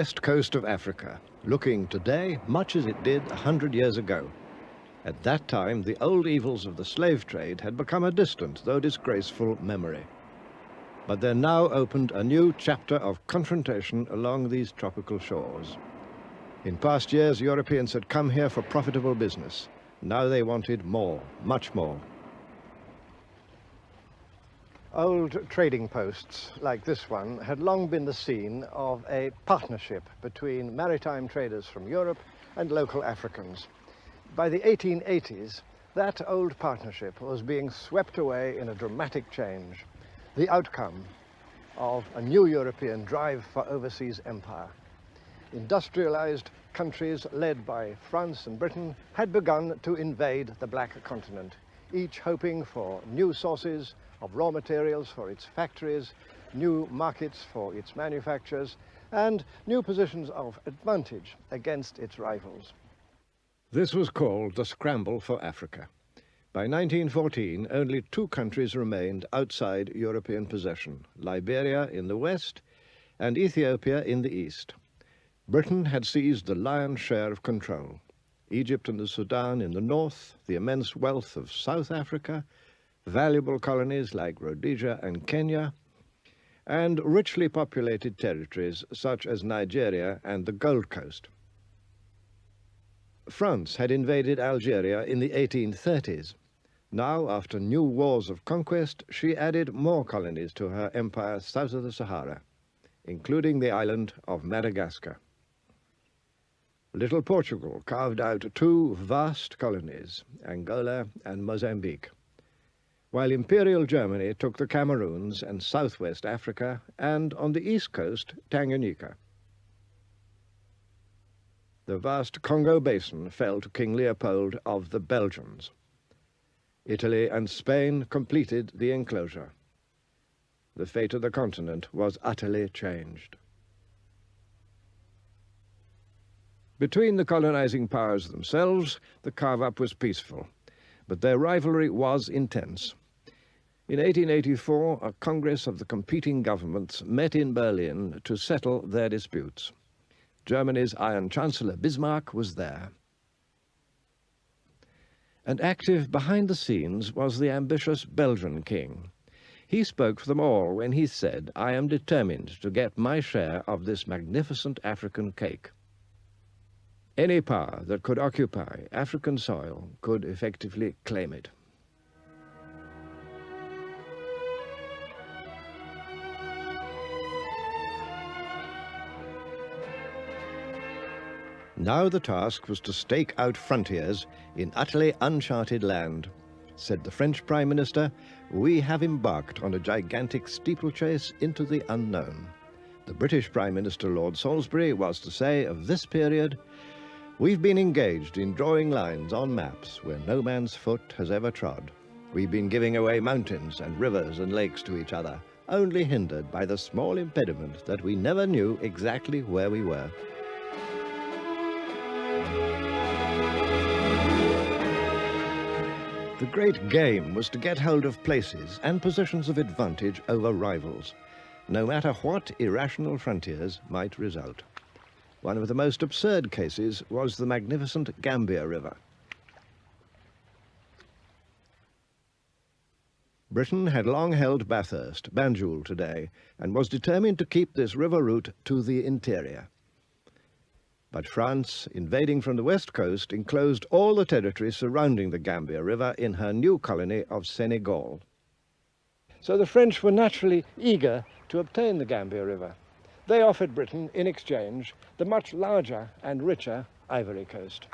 west coast of Africa, looking today much as it did 100 years ago. At that time, the old evils of the slave trade had become a distant, though disgraceful, memory. But there now opened a new chapter of confrontation along these tropical shores. In past years, Europeans had come here for profitable business. Now they wanted more, much more. Old trading posts like this one had long been the scene of a partnership between maritime traders from Europe and local Africans. By the 1880s, that old partnership was being swept away in a dramatic change, the outcome of a new European drive for overseas empire. Industrialized countries led by France and Britain had begun to invade the Black Continent, each hoping for new sources of raw materials for its factories, new markets for its manufactures, and new positions of advantage against its rivals. This was called the Scramble for Africa. By 1914, only two countries remained outside European possession, Liberia in the west and Ethiopia in the east. Britain had seized the lion's share of control. Egypt and the Sudan in the north, the immense wealth of South Africa, valuable colonies like Rhodesia and Kenya, and richly populated territories such as Nigeria and the Gold Coast. France had invaded Algeria in the 1830s. Now, after new wars of conquest, she added more colonies to her empire south of the Sahara, including the island of Madagascar. Little Portugal carved out two vast colonies, Angola and Mozambique, while Imperial Germany took the Cameroons and southwest Africa, and on the east coast, Tanganyika. The vast Congo basin fell to King Leopold of the Belgians. Italy and Spain completed the enclosure. The fate of the continent was utterly changed. Between the colonizing powers themselves, the carve-up was peaceful, but their rivalry was intense. In 1884, a Congress of the competing governments met in Berlin to settle their disputes. Germany's Iron Chancellor Bismarck was there. And active behind the scenes was the ambitious Belgian king. He spoke for them all when he said, "I am determined to get my share of this magnificent African cake." Any power that could occupy African soil could effectively claim it. Now the task was to stake out frontiers in utterly uncharted land. Said the French Prime Minister, "We have embarked on a gigantic steeplechase into the unknown." The British Prime Minister Lord Salisbury was to say of this period, "We've been engaged in drawing lines on maps where no man's foot has ever trod. We've been giving away mountains and rivers and lakes to each other, only hindered by the small impediment that we never knew exactly where we were." The great game was to get hold of places and positions of advantage over rivals, no matter what irrational frontiers might result. One of the most absurd cases was the magnificent Gambia River. Britain had long held Bathurst, Banjul today, and was determined to keep this river route to the interior. But France, invading from the west coast, enclosed all the territory surrounding the Gambia River in her new colony of Senegal. So the French were naturally eager to obtain the Gambia River. They offered Britain, in exchange, the much larger and richer Ivory Coast.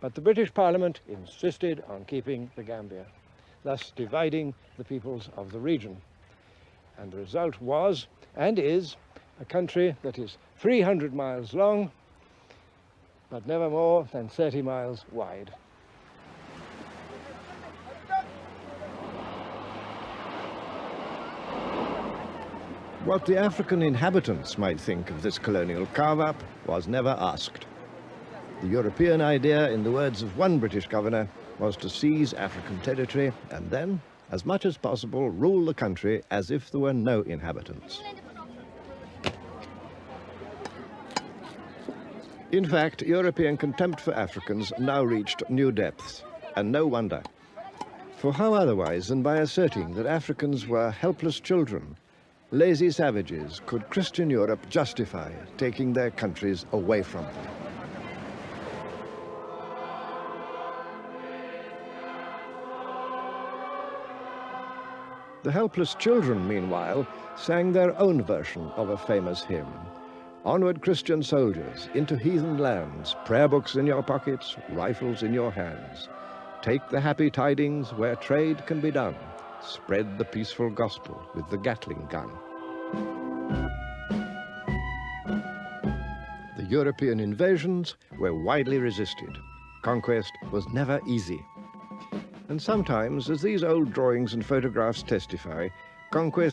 But the British Parliament insisted on keeping the Gambia, thus dividing the peoples of the region. And the result was, and is, a country that is 300 miles long, but never more than 30 miles wide. What the African inhabitants might think of this colonial carve-up was never asked. The European idea, in the words of one British governor, was to seize African territory and then, as much as possible, rule the country as if there were no inhabitants. In fact, European contempt for Africans now reached new depths, and no wonder. For how otherwise than by asserting that Africans were helpless children, lazy savages, could Christian Europe justify taking their countries away from them? The helpless children, meanwhile, sang their own version of a famous hymn. Onward, Christian soldiers, into heathen lands, prayer books in your pockets, rifles in your hands. Take the happy tidings where trade can be done. Spread the peaceful gospel with the Gatling gun. The European invasions were widely resisted. Conquest was never easy. And sometimes, as these old drawings and photographs testify, conquest